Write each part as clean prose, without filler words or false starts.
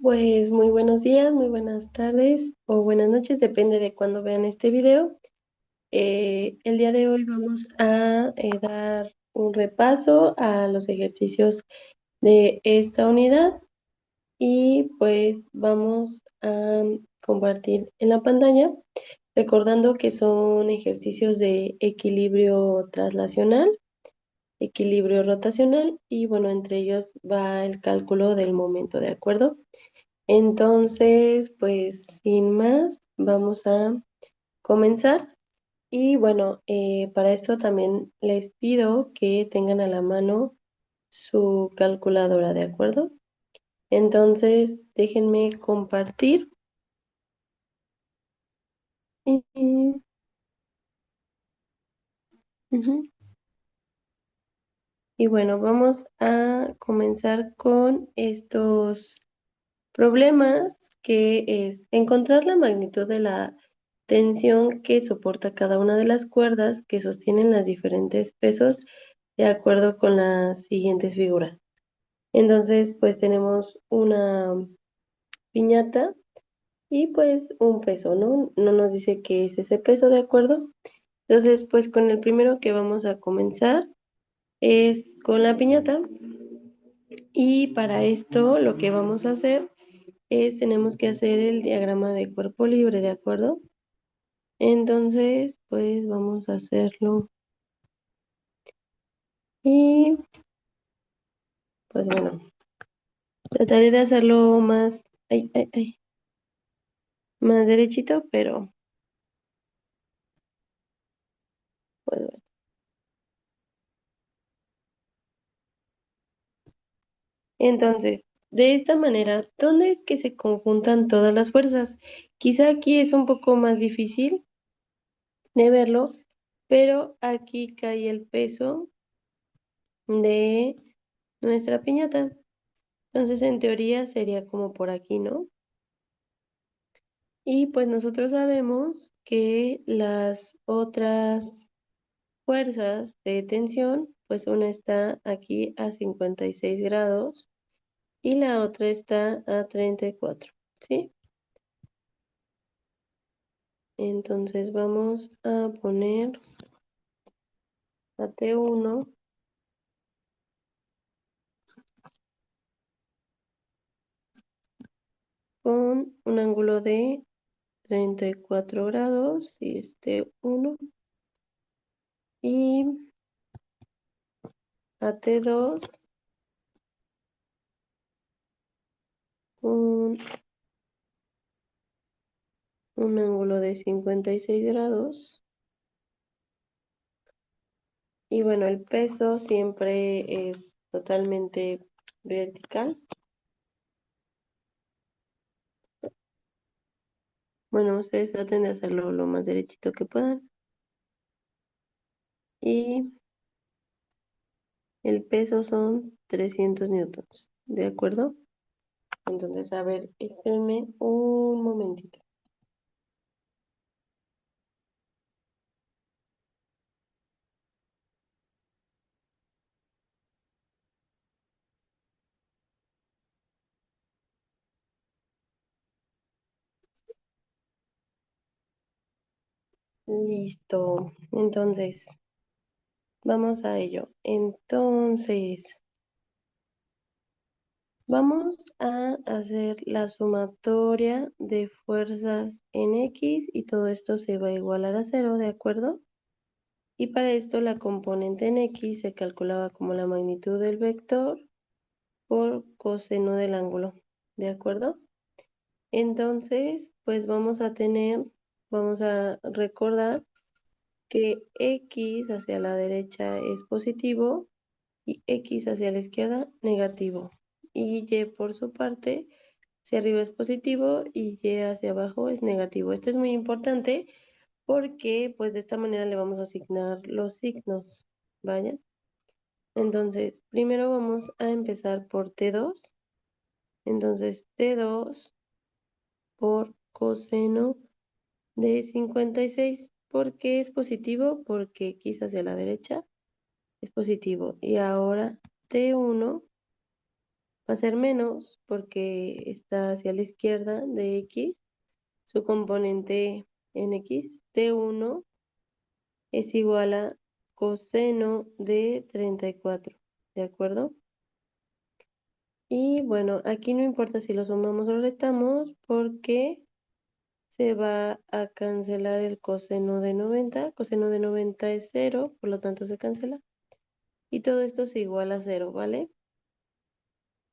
Pues muy buenos días, muy buenas tardes o buenas noches, depende de cuándo vean este video. El día de hoy vamos a dar un repaso a los ejercicios de esta unidad y pues vamos a compartir en la pantalla, recordando que son ejercicios de equilibrio traslacional, equilibrio rotacional y bueno, entre ellos va el cálculo del momento, ¿de acuerdo? Entonces, pues sin más, vamos a comenzar. Y bueno, para esto también les pido que tengan a la mano su calculadora, ¿de acuerdo? Entonces, déjenme compartir. Y, ujú. Y bueno, vamos a comenzar con estos problemas, que es encontrar la magnitud de la tensión que soporta cada una de las cuerdas que sostienen los diferentes pesos de acuerdo con las siguientes figuras. Entonces, pues tenemos una piñata y pues un peso, ¿no? No nos dice qué es ese peso, ¿de acuerdo? Entonces, pues con el primero que vamos a comenzar es con la piñata, y para esto lo que vamos a hacer es, tenemos que hacer el diagrama de cuerpo libre, ¿de acuerdo? Entonces, pues vamos a hacerlo. Y pues bueno, trataré de hacerlo más, más derechito, pero pues bueno. Entonces, de esta manera, ¿dónde es que se conjuntan todas las fuerzas? Quizá aquí es un poco más difícil de verlo, pero aquí cae el peso de nuestra piñata. Entonces, en teoría sería como por aquí, ¿no? Y pues nosotros sabemos que las otras fuerzas de tensión, pues una está aquí a 56 grados y la otra está a 34, ¿sí? Entonces vamos a poner a T1 con un ángulo de 34 grados y este 1, y a T2 con un ángulo de 56 grados. Y bueno, el peso siempre es totalmente vertical. Bueno, ustedes traten de hacerlo lo más derechito que puedan. Y el peso son 300 newtons, ¿de acuerdo? Entonces, a ver, espérenme un momentito. Listo. Entonces, vamos a ello. Entonces, vamos a hacer la sumatoria de fuerzas en X y todo esto se va a igualar a cero, ¿de acuerdo? Y para esto la componente en X se calculaba como la magnitud del vector por coseno del ángulo, ¿de acuerdo? Entonces, pues vamos a recordar que X hacia la derecha es positivo y X hacia la izquierda negativo. Y Y por su parte, hacia arriba es positivo y Y hacia abajo es negativo. Esto es muy importante porque pues de esta manera le vamos a asignar los signos, ¿vaya? Entonces, primero vamos a empezar por T2. Entonces, T2 por coseno de 56. ¿Por qué es positivo? Porque X hacia la derecha es positivo. Y ahora T1 va a ser menos porque está hacia la izquierda de x, su componente en x, t1 es igual a coseno de 34, ¿de acuerdo? Y bueno, aquí no importa si lo sumamos o lo restamos porque se va a cancelar el coseno de 90. Coseno de 90 es 0, por lo tanto se cancela. Y todo esto se iguala a 0, ¿vale?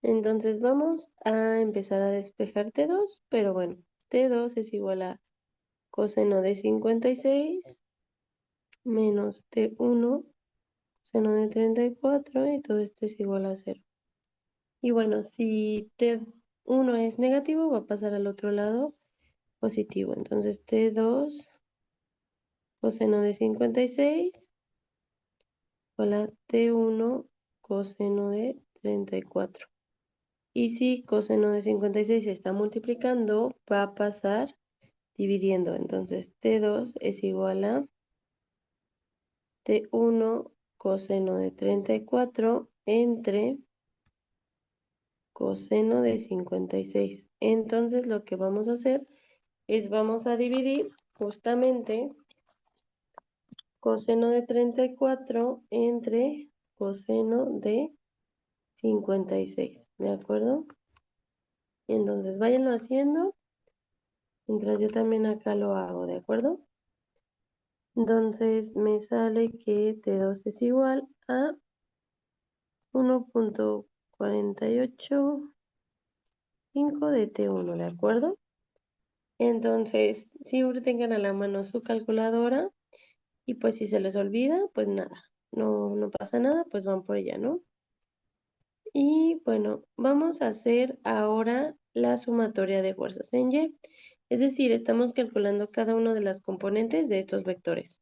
Entonces vamos a empezar a despejar T2, pero bueno, T2 es igual a coseno de 56 menos T1, coseno de 34, y todo esto es igual a 0. Y bueno, si T1 es negativo, va a pasar al otro lado positivo. Entonces T2 coseno de 56 igual a T1 coseno de 34. Y si coseno de 56 se está multiplicando, va a pasar dividiendo. Entonces T2 es igual a T1 coseno de 34 entre coseno de 56. Entonces lo que vamos a hacer es vamos a dividir justamente coseno de 34 entre coseno de 56, ¿de acuerdo? Entonces váyanlo haciendo, mientras yo también acá lo hago, ¿de acuerdo? Entonces me sale que T2 es igual a 1.485 de T1, ¿de acuerdo? Entonces siempre tengan a la mano su calculadora y pues si se les olvida, pues nada, no pasa nada, pues van por ella, ¿no? Y bueno, vamos a hacer ahora la sumatoria de fuerzas en Y. Es decir, estamos calculando cada una de las componentes de estos vectores.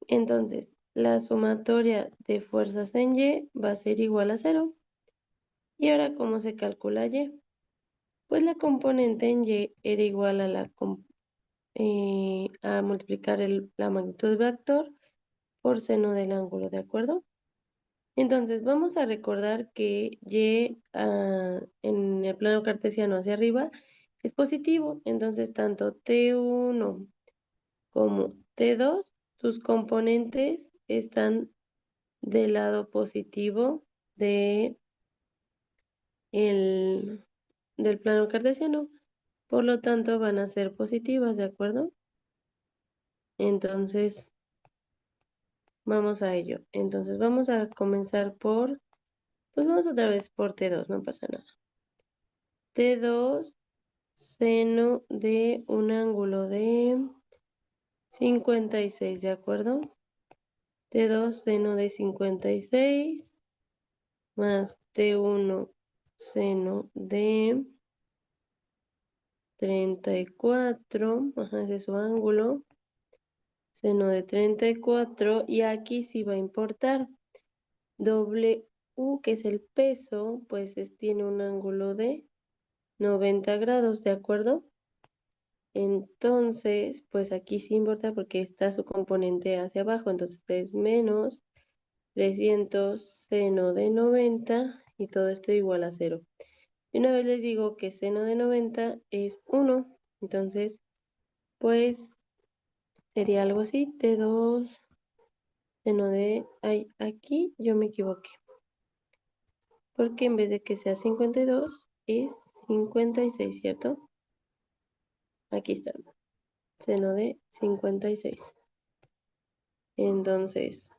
Entonces, la sumatoria de fuerzas en Y va a ser igual a 0. ¿Y ahora cómo se calcula Y? Pues la componente en Y era igual a a multiplicar la magnitud del vector por seno del ángulo, ¿de acuerdo? Entonces, vamos a recordar que Y en el plano cartesiano hacia arriba es positivo. Entonces, tanto T1 como T2, sus componentes están del lado positivo del plano cartesiano. Por lo tanto, van a ser positivas, ¿de acuerdo? Entonces, vamos a ello. Entonces, vamos a comenzar pues vamos otra vez por T2, no pasa nada. T2 seno de un ángulo de 56, ¿de acuerdo? T2 seno de 56 más T1 seno de 34, ajá, ese es su ángulo, seno de 34, y aquí sí va a importar. W, que es el peso, pues tiene un ángulo de 90 grados, ¿de acuerdo? Entonces, pues aquí sí importa porque está su componente hacia abajo, entonces es menos 300 seno de 90 y todo esto igual a 0. Y una vez les digo que seno de 90 es 1, entonces pues sería algo así, T2 seno de... Ay, aquí yo me equivoqué, porque en vez de que sea 52 es 56, ¿cierto? Aquí está, seno de 56. Entonces,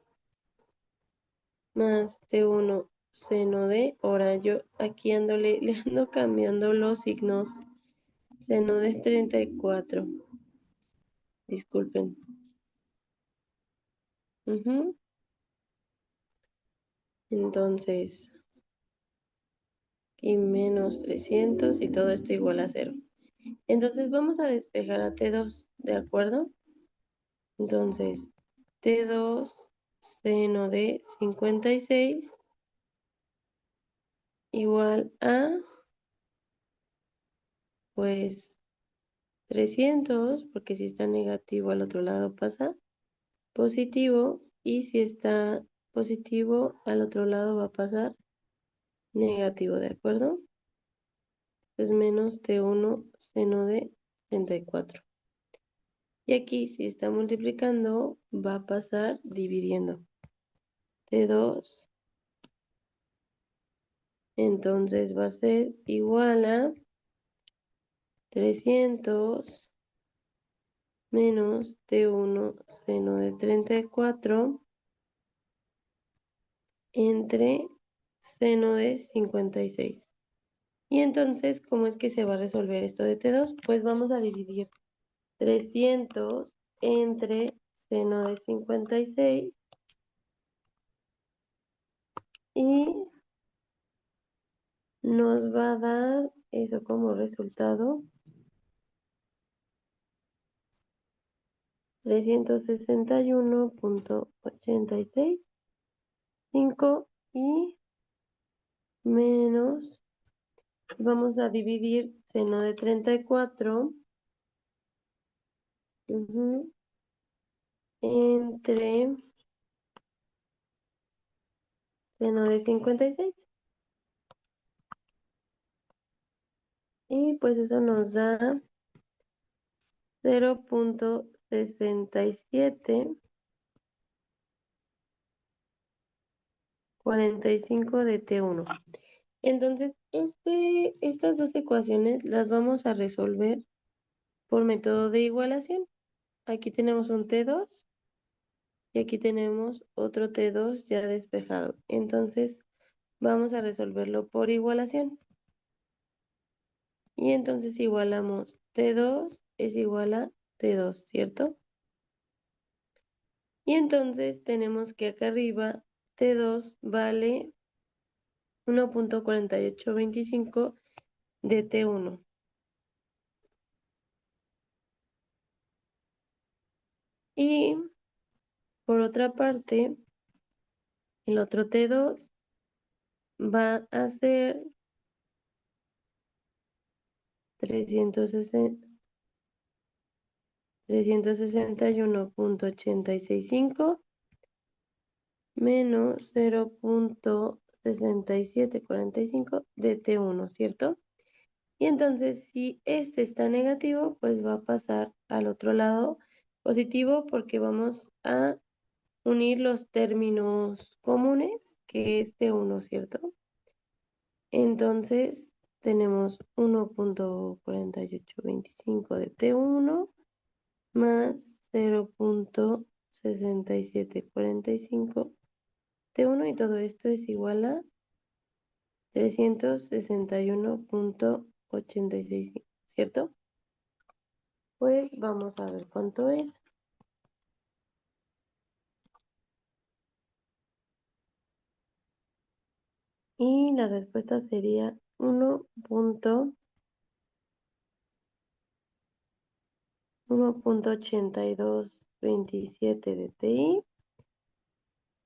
más T1 seno de, ahora yo aquí le ando cambiando los signos, seno de 34, disculpen. Entonces, y menos 300 y todo esto igual a 0. Entonces vamos a despejar a T2, ¿de acuerdo? Entonces, T2 seno de 56 igual a, pues, 300, porque si está negativo al otro lado pasa positivo, y si está positivo al otro lado va a pasar negativo, ¿de acuerdo? Es menos T1 seno de 34. Y aquí, si está multiplicando, va a pasar dividiendo. T2, entonces va a ser igual a 300 menos T1 seno de 34 entre seno de 56. Y entonces, ¿cómo es que se va a resolver esto de T2? Pues vamos a dividir 300 entre seno de 56 y nos va a dar eso como resultado 361,865 y menos, vamos a dividir seno de 34 entre seno de 56. Y pues eso nos da 0.6745 de T1. Entonces, estas dos ecuaciones las vamos a resolver por método de igualación. Aquí tenemos un T2 y aquí tenemos otro T2 ya despejado. Entonces, vamos a resolverlo por igualación. Y entonces igualamos T2 es igual a T2, ¿cierto? Y entonces tenemos que acá arriba T2 vale 1.4825 de T1. Y por otra parte, el otro T2 va a ser 361,865 menos 0.6745 de T1, ¿cierto? Y entonces, si este está negativo, pues va a pasar al otro lado positivo porque vamos a unir los términos comunes, que es T1, ¿cierto? Entonces, tenemos 1.4825 de T1 más 0.6745 T1 y todo esto es igual a 361,865, ¿cierto? Pues vamos a ver cuánto es. Y la respuesta sería 1.8227 de TI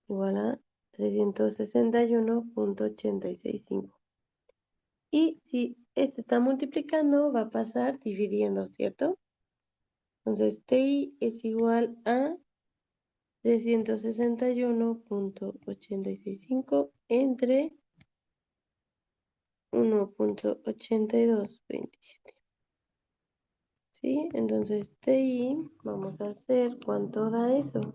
igual a 361,865. Y si este está multiplicando, va a pasar dividiendo, ¿cierto? Entonces, TI es igual a 361,865 entre 1.8227. ¿Sí? Entonces, TI, vamos a hacer cuánto da eso.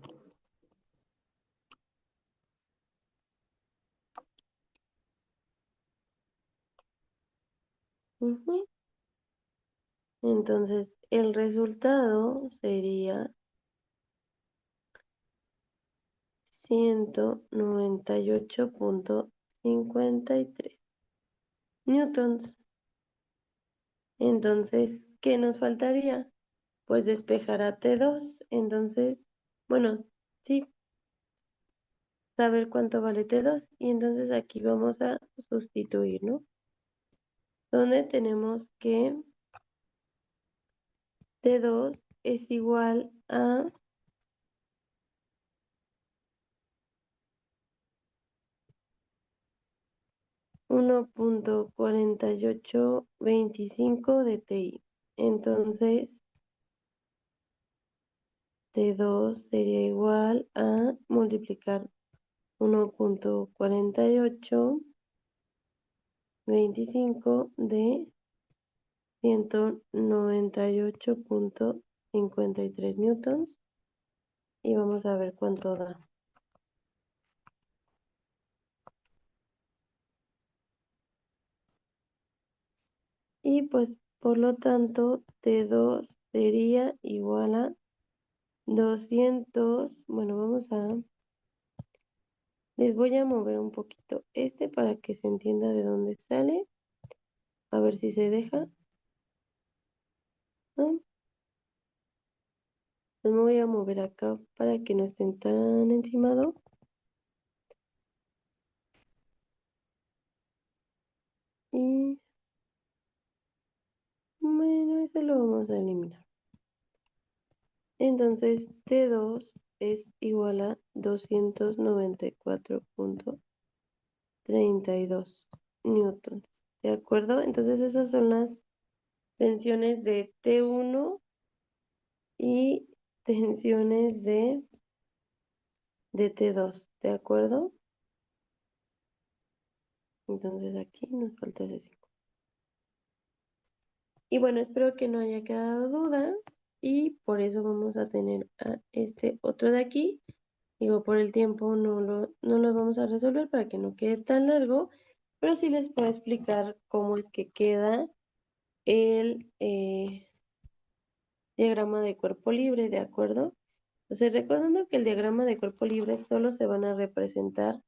Entonces, el resultado sería 198,53 newtons. Entonces, ¿qué nos faltaría? Pues despejar a T2. Entonces, bueno, sí, saber cuánto vale T2. Y entonces aquí vamos a sustituir, ¿no? Donde tenemos que T2 es igual a 1.4825 de TI. Entonces, T2 sería igual a multiplicar 1.48 25 de 198.53 newtons. Y vamos a ver cuánto da. Y pues por lo tanto T2 sería igual a 200. Bueno, les voy a mover un poquito para que se entienda de dónde sale. A ver si se deja. ¿No? Pues me voy a mover acá para que no estén tan encimados. Y bueno, eso lo vamos a eliminar. Entonces, T2 es igual a 294.32 newtons. ¿De acuerdo? Entonces, esas son las tensiones de T1 y tensiones de T2. ¿De acuerdo? Entonces, aquí nos falta ese 5. Y bueno, espero que no haya quedado dudas. Y por eso vamos a tener a este otro de aquí. Digo, por el tiempo no lo vamos a resolver para que no quede tan largo, pero sí les puedo explicar cómo es que queda el diagrama de cuerpo libre, ¿de acuerdo? Entonces, recordando que el diagrama de cuerpo libre solo se van a representar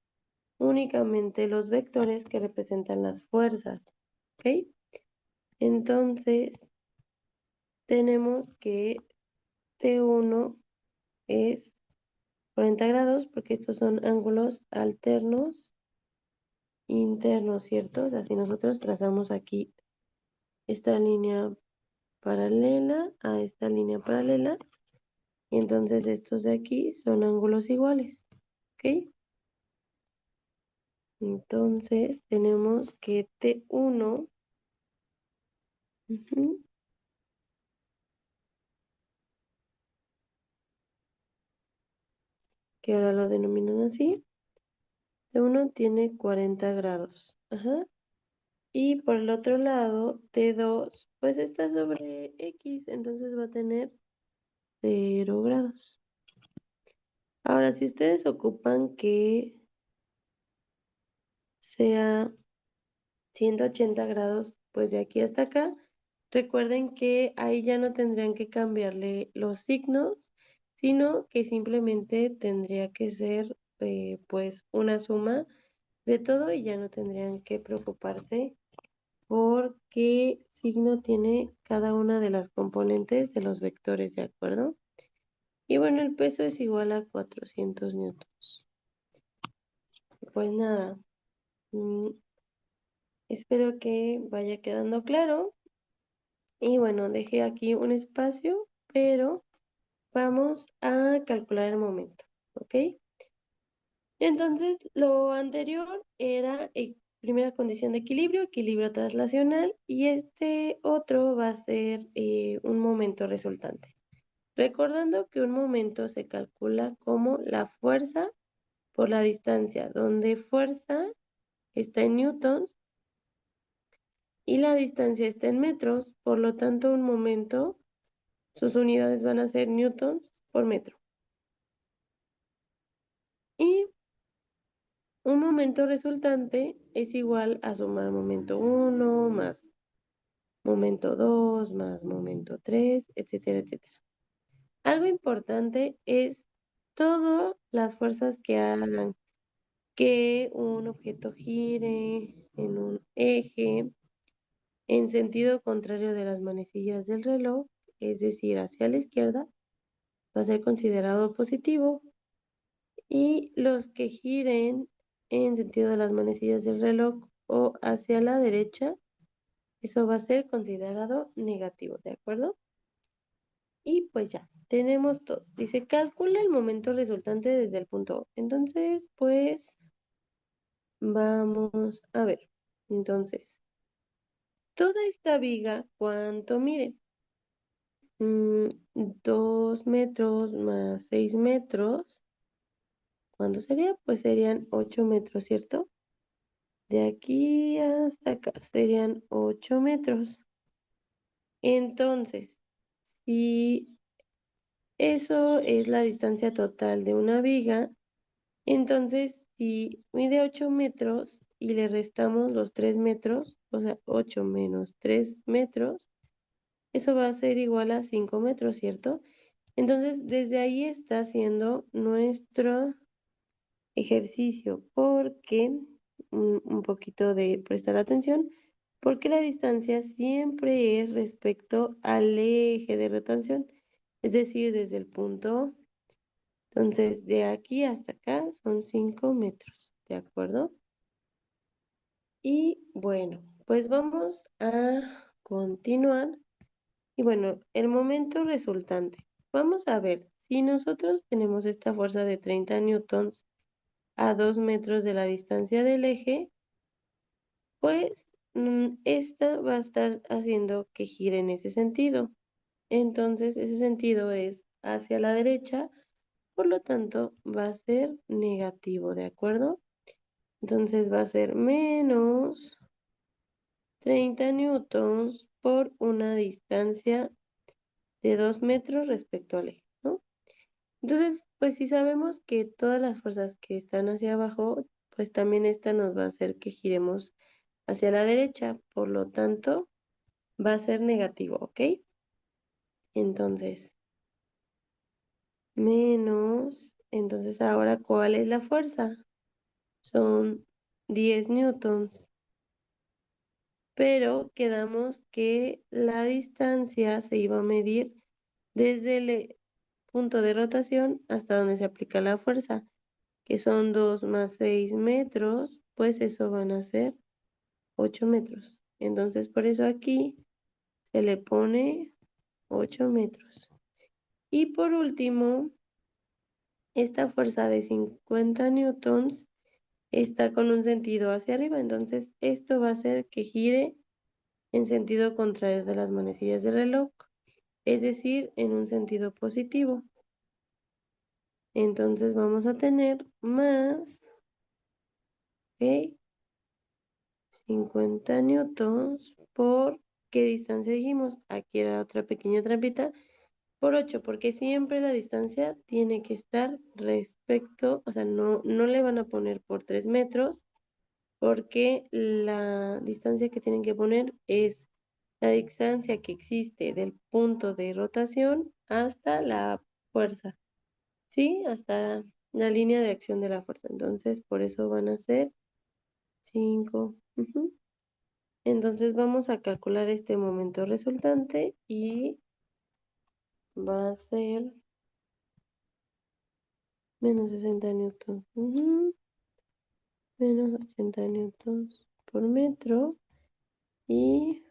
únicamente los vectores que representan las fuerzas, ¿ok? Entonces, tenemos que T1 es 40 grados porque estos son ángulos alternos internos, ¿cierto? O sea, si nosotros trazamos aquí esta línea paralela a esta línea paralela, y entonces estos de aquí son ángulos iguales, ¿ok? Entonces tenemos que T1, que ahora lo denominan así, T1 tiene 40 grados, ajá. Y por el otro lado, T2, pues está sobre X, entonces va a tener 0 grados. Ahora, si ustedes ocupan que sea 180 grados, pues de aquí hasta acá, recuerden que ahí ya no tendrían que cambiarle los signos, sino que simplemente tendría que ser pues una suma de todo y ya no tendrían que preocuparse por qué signo tiene cada una de las componentes de los vectores, ¿de acuerdo? Y bueno, el peso es igual a 400 newtons. Pues nada, espero que vaya quedando claro. Y bueno, dejé aquí un espacio, pero vamos a calcular el momento, ¿ok? Entonces, lo anterior era primera condición de equilibrio traslacional, y este otro va a ser un momento resultante. Recordando que un momento se calcula como la fuerza por la distancia, donde fuerza está en newtons y la distancia está en metros, por lo tanto un momento, sus unidades van a ser newtons por metro. Y un momento resultante es igual a sumar momento 1 más momento 2 más momento 3, etcétera, etcétera. Algo importante es todas las fuerzas que hagan que un objeto gire en un eje en sentido contrario de las manecillas del reloj, es decir, hacia la izquierda, va a ser considerado positivo, y los que giren en sentido de las manecillas del reloj o hacia la derecha, eso va a ser considerado negativo, ¿de acuerdo? Y pues ya, tenemos todo. Dice, calcula el momento resultante desde el punto O. Entonces, pues, vamos a ver. Entonces, toda esta viga, ¿cuánto mide? 2 metros más 6 metros. ¿Cuánto sería? Pues serían 8 metros, ¿cierto? De aquí hasta acá serían 8 metros. Entonces, si eso es la distancia total de una viga, entonces si mide 8 metros y le restamos los 3 metros, o sea, 8 menos 3 metros, eso va a ser igual a 5 metros, ¿cierto? Entonces, desde ahí está haciendo nuestro ejercicio, porque, un poquito de prestar atención, porque la distancia siempre es respecto al eje de rotación, es decir, desde el punto. Entonces, de aquí hasta acá son 5 metros, ¿de acuerdo? Y bueno, pues vamos a continuar. Y bueno, el momento resultante. Vamos a ver, si nosotros tenemos esta fuerza de 30 newtons a 2 metros de la distancia del eje, pues esta va a estar haciendo que gire en ese sentido. Entonces, ese sentido es hacia la derecha, por lo tanto, va a ser negativo, ¿de acuerdo? Entonces va a ser menos 30 newtons por una distancia de 2 metros respecto al eje, ¿no? Entonces, pues si sabemos que todas las fuerzas que están hacia abajo, pues también esta nos va a hacer que giremos hacia la derecha, por lo tanto, va a ser negativo, ¿ok? Entonces, menos, entonces ahora, ¿cuál es la fuerza? Son 10 newtons, pero quedamos que la distancia se iba a medir desde el punto de rotación hasta donde se aplica la fuerza, que son 2 más 6 metros, pues eso van a ser 8 metros. Entonces, por eso aquí se le pone 8 metros. Y por último, esta fuerza de 50 newtons está con un sentido hacia arriba, entonces esto va a hacer que gire en sentido contrario de las manecillas del reloj, es decir, en un sentido positivo. Entonces vamos a tener más, ¿ok? 50 newtons por, ¿qué distancia dijimos? Aquí era otra pequeña trampita, por 8, porque siempre la distancia tiene que estar respecto, o sea, no le van a poner por 3 metros, porque la distancia que tienen que poner es la distancia que existe del punto de rotación hasta la fuerza, ¿sí? Hasta la línea de acción de la fuerza. Entonces, por eso van a ser 5. Entonces, vamos a calcular este momento resultante y va a ser menos 60 newtons. Menos 80 newtons por metro y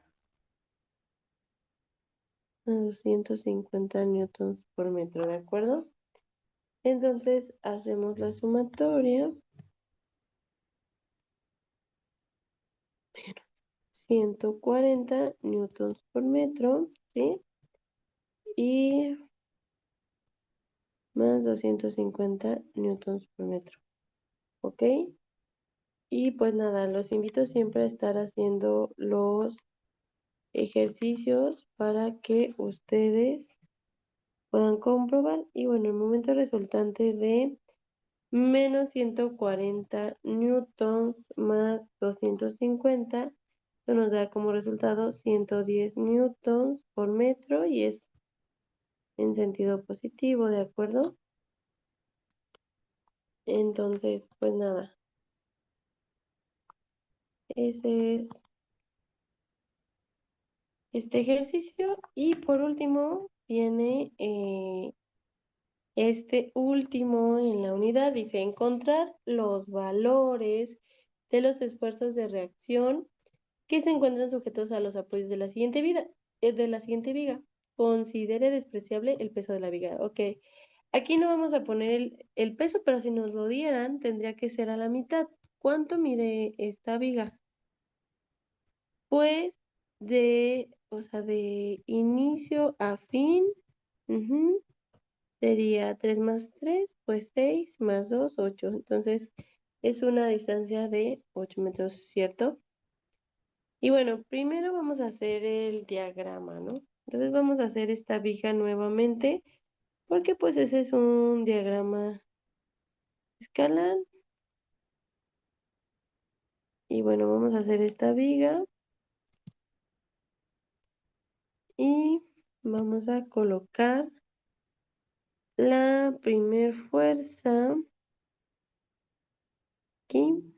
a 250 newtons por metro, ¿de acuerdo? Entonces hacemos la sumatoria. 140 newtons por metro, ¿sí? Y más 250 newtons por metro, ¿ok? Y pues nada, los invito siempre a estar haciendo los ejercicios para que ustedes puedan comprobar. Y bueno, el momento resultante de menos 140 newtons más 250, esto nos da como resultado 110 newtons por metro y es en sentido positivo, ¿de acuerdo? Entonces, pues nada, ese es este ejercicio. Y por último, viene este último en la unidad, dice encontrar los valores de los esfuerzos de reacción que se encuentran sujetos a los apoyos de la siguiente viga. Considere despreciable el peso de la viga. Ok, aquí no vamos a poner el peso, pero si nos lo dieran, tendría que ser a la mitad. ¿Cuánto mide esta viga? Pues o sea, de inicio a fin, sería 3 más 3 pues 6 más 2 8. Entonces, es una distancia de 8 metros, ¿cierto? Y bueno, primero vamos a hacer el diagrama, ¿no? Entonces vamos a hacer esta viga nuevamente, porque pues ese es un diagrama escalar. Y bueno, vamos a hacer esta viga y vamos a colocar la primer fuerza aquí,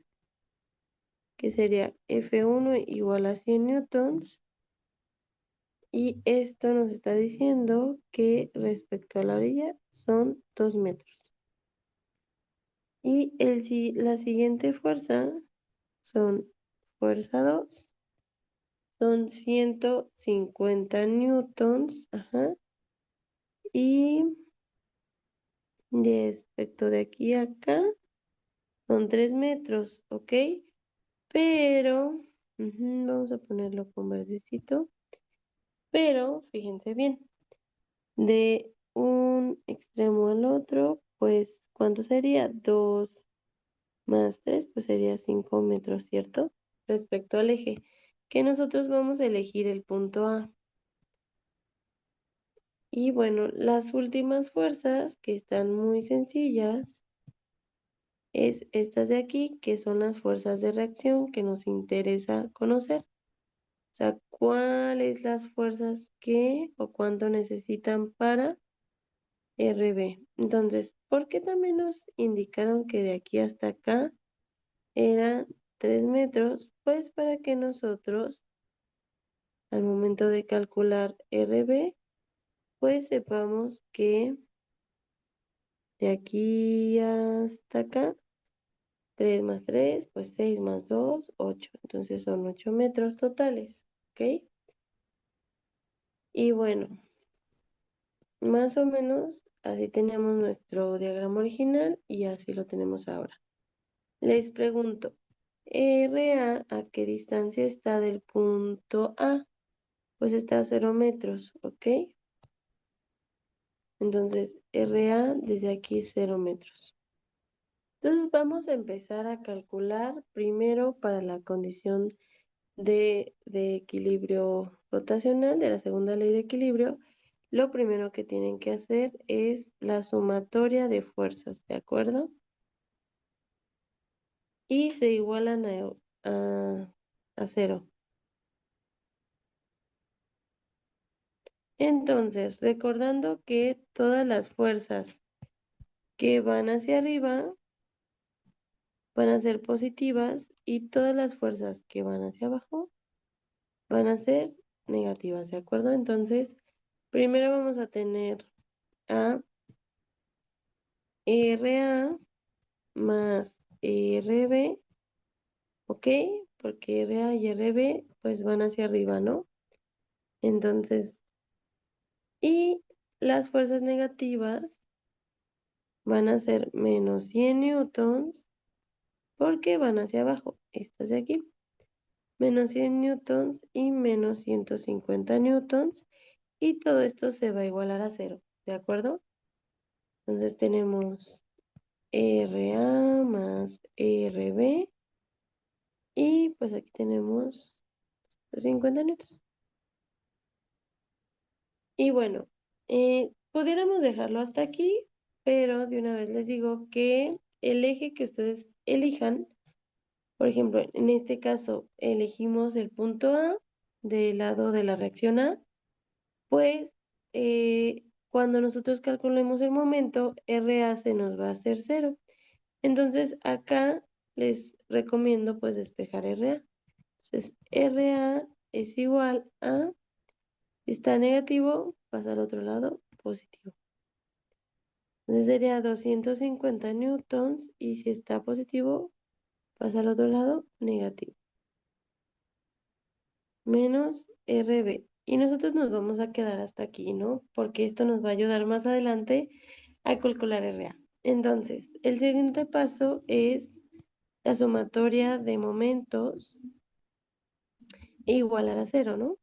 que sería F1 igual a 100 newtons. Y esto nos está diciendo que respecto a la orilla son 2 metros. Y la siguiente fuerza son fuerza 2, son 150 newtons. Ajá. Y respecto de aquí a acá son 3 metros, ¿ok? Pero, vamos a ponerlo con verdecito. Pero, fíjense bien, de un extremo al otro, pues, ¿cuánto sería? 2 más 3, pues sería 5 metros, ¿cierto? Respecto al eje, que nosotros vamos a elegir el punto A. Y bueno, las últimas fuerzas, que están muy sencillas, es estas de aquí, que son las fuerzas de reacción que nos interesa conocer. O sea, ¿cuáles las fuerzas que o cuánto necesitan para RB? Entonces, ¿por qué también nos indicaron que de aquí hasta acá era 3 metros? Pues para que nosotros, al momento de calcular RB, pues sepamos que de aquí hasta acá, 3 más 3, pues 6 más 2, 8. Entonces son 8 metros totales, ¿ok? Y bueno, más o menos así teníamos nuestro diagrama original y así lo tenemos ahora. Les pregunto, ¿a qué distancia está del punto A? Pues está a 0 metros, ¿ok? Entonces, RA desde aquí es 0 metros. Entonces vamos a empezar a calcular primero para la condición de equilibrio rotacional, de la segunda ley de equilibrio. Lo primero que tienen que hacer es la sumatoria de fuerzas, ¿de acuerdo? Y se igualan a 0. Entonces, recordando que todas las fuerzas que van hacia arriba van a ser positivas y todas las fuerzas que van hacia abajo van a ser negativas, ¿de acuerdo? Entonces, primero vamos a tener a RA más RB, ¿ok? Porque RA y RB pues van hacia arriba, ¿no? Entonces, y las fuerzas negativas van a ser menos 100 newtons porque van hacia abajo, estas de aquí. Menos 100 newtons y menos 150 newtons. Y todo esto se va a igualar a 0, ¿de acuerdo? Entonces tenemos RA más RB. Y pues aquí tenemos 50 newtons. Y bueno, pudiéramos dejarlo hasta aquí, pero de una vez les digo que el eje que ustedes elijan, por ejemplo, en este caso elegimos el punto A del lado de la reacción A, pues cuando nosotros calculemos el momento, RA se nos va a hacer 0. Entonces acá les recomiendo pues despejar RA. Entonces RA es igual a, si está negativo, pasa al otro lado, positivo. Entonces sería 250 newtons y si está positivo, pasa al otro lado, negativo. Menos RB. Y nosotros nos vamos a quedar hasta aquí, ¿no? Porque esto nos va a ayudar más adelante a calcular RA. Entonces, el siguiente paso es la sumatoria de momentos igualar a 0, ¿no?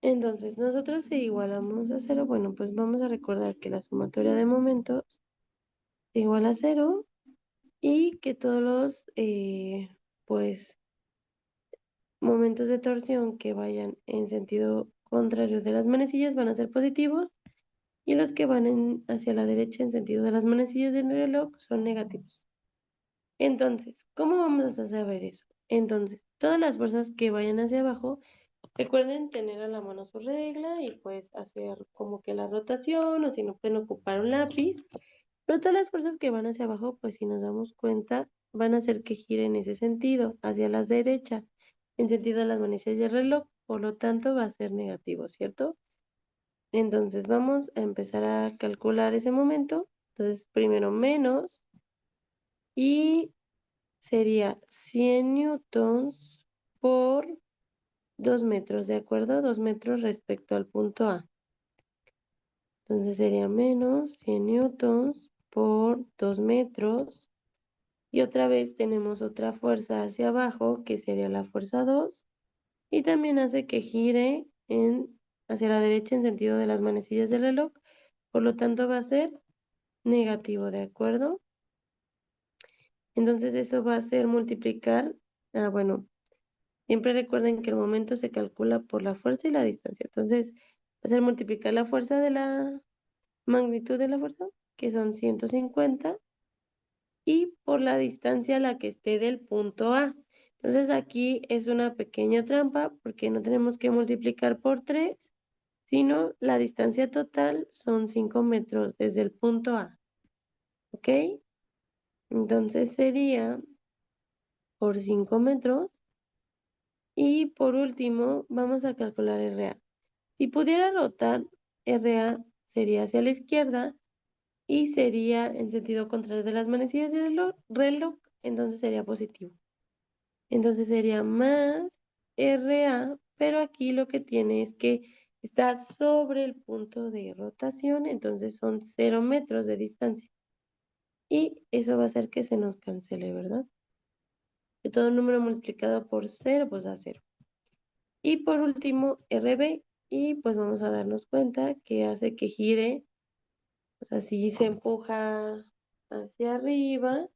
Entonces, nosotros si igualamos a cero, bueno, pues vamos a recordar que la sumatoria de momentos es igual a cero y que todos los, pues, momentos de torsión que vayan en sentido contrario de las manecillas van a ser positivos y los que van hacia la derecha en sentido de las manecillas del reloj son negativos. Entonces, ¿cómo vamos a saber eso? Entonces, todas las fuerzas que vayan hacia abajo, recuerden tener a la mano su regla y pues hacer como que la rotación o si no pueden ocupar un lápiz. Pero todas las fuerzas que van hacia abajo, pues si nos damos cuenta, van a hacer que gire en ese sentido, hacia la derecha, en sentido de las manecillas del reloj, por lo tanto va a ser negativo, ¿cierto? Entonces vamos a empezar a calcular ese momento. Entonces primero menos y sería 100 newtons por 2 metros, ¿de acuerdo? 2 metros respecto al punto A. Entonces sería menos 100 newtons por 2 metros. Y otra vez tenemos otra fuerza hacia abajo, que sería la fuerza 2. Y también hace que gire hacia la derecha en sentido de las manecillas del reloj. Por lo tanto va a ser negativo, ¿de acuerdo? Entonces eso va a ser multiplicar, bueno, siempre recuerden que el momento se calcula por la fuerza y la distancia. Entonces va a ser multiplicar la fuerza de la magnitud de la fuerza, que son 150, y por la distancia a la que esté del punto A. Entonces aquí es una pequeña trampa porque no tenemos que multiplicar por 3, sino la distancia total son 5 metros desde el punto A. ¿Ok? Entonces sería por 5 metros. Y por último, vamos a calcular RA. Si pudiera rotar, RA sería hacia la izquierda y sería en sentido contrario de las manecillas del reloj, entonces sería positivo. Entonces sería más RA, pero aquí lo que tiene es que está sobre el punto de rotación, entonces son 0 metros de distancia. Y eso va a hacer que se nos cancele, ¿verdad? Que todo número multiplicado por 0, pues da 0. Y por último, RB, y pues vamos a darnos cuenta que hace que gire, o sea, si se empuja hacia arriba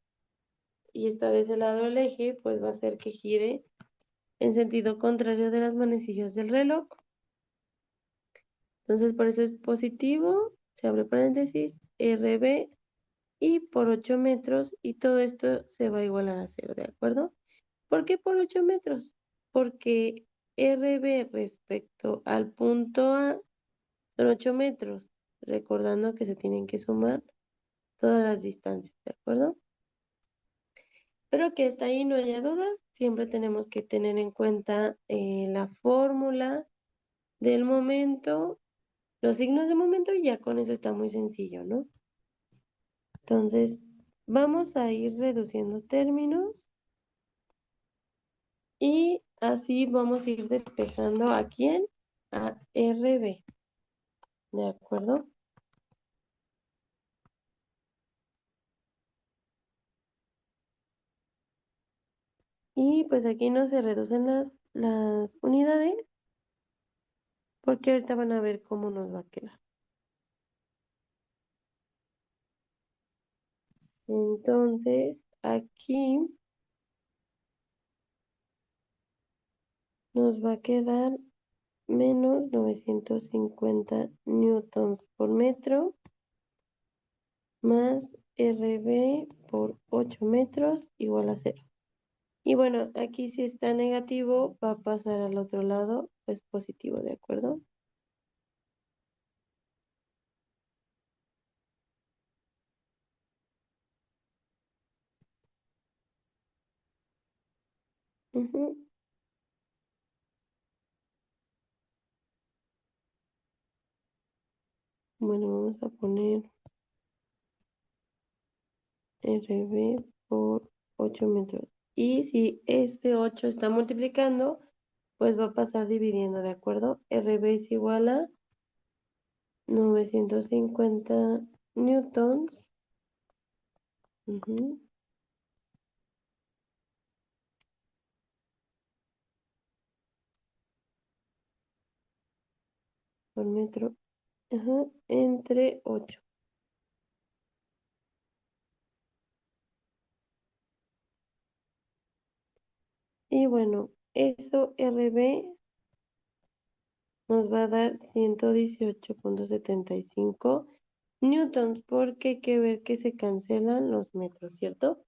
y está de ese lado el eje, pues va a hacer que gire en sentido contrario de las manecillas del reloj. Entonces, por eso es positivo, se abre paréntesis, RB, y por 8 metros, y todo esto se va a igualar a 0, ¿de acuerdo? ¿Por qué por 8 metros? Porque RB respecto al punto A son 8 metros, recordando que se tienen que sumar todas las distancias, ¿de acuerdo? Pero que hasta ahí no haya dudas, siempre tenemos que tener en cuenta la fórmula del momento, los signos de momento y ya con eso está muy sencillo, ¿no? Entonces, vamos a ir reduciendo términos y así vamos a ir despejando a quién, a RB, ¿de acuerdo? Y pues aquí no se reducen las unidades, porque ahorita van a ver cómo nos va a quedar. Entonces, aquí nos va a quedar menos 950 newtons por metro más RB por 8 metros igual a 0. Y bueno, aquí si está negativo va a pasar al otro lado, pues positivo, ¿de acuerdo? Ujú. Bueno, vamos a poner RB por 8 metros. Y si este 8 está multiplicando, pues va a pasar dividiendo, ¿de acuerdo? RB es igual a 950 newtons. Ujú, por metro, ajá, entre 8. Y bueno, eso RB nos va a dar 118,75 newtons, porque hay que ver que se cancelan los metros, ¿cierto?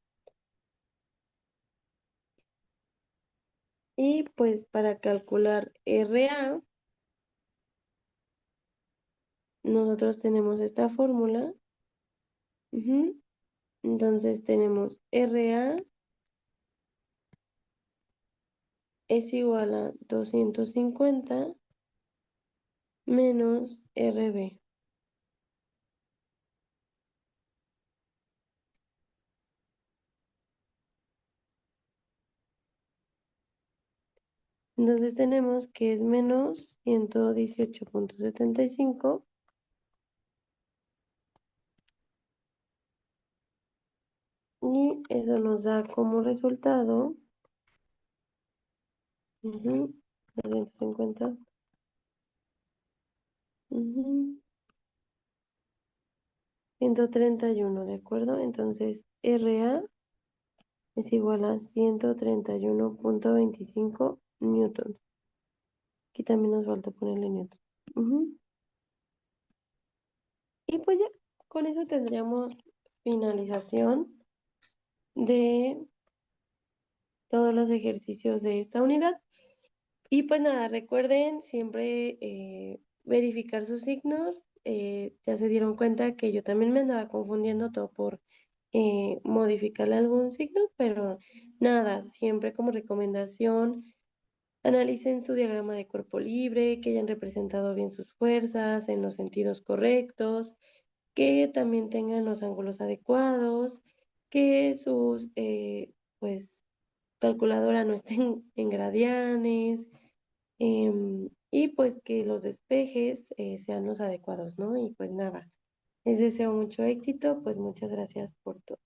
Y pues para calcular RA, nosotros tenemos esta fórmula. Ujú. Entonces tenemos RA es igual a 250 menos RB. Entonces tenemos que es menos 118,75 y eso nos da como resultado, 250, 131, ¿de acuerdo? Entonces RA es igual a 131,25 newtons. Aquí también nos falta ponerle newton. Y pues ya, con eso tendríamos finalización de todos los ejercicios de esta unidad. Y pues nada, recuerden siempre verificar sus signos. Ya se dieron cuenta que yo también me andaba confundiendo todo por modificarle algún signo, pero nada, siempre como recomendación, analicen su diagrama de cuerpo libre, que hayan representado bien sus fuerzas en los sentidos correctos, que también tengan los ángulos adecuados, que sus, pues, calculadora no estén en gradianes, y pues que los despejes sean los adecuados, ¿no? Y pues nada, les deseo mucho éxito, pues muchas gracias por todo.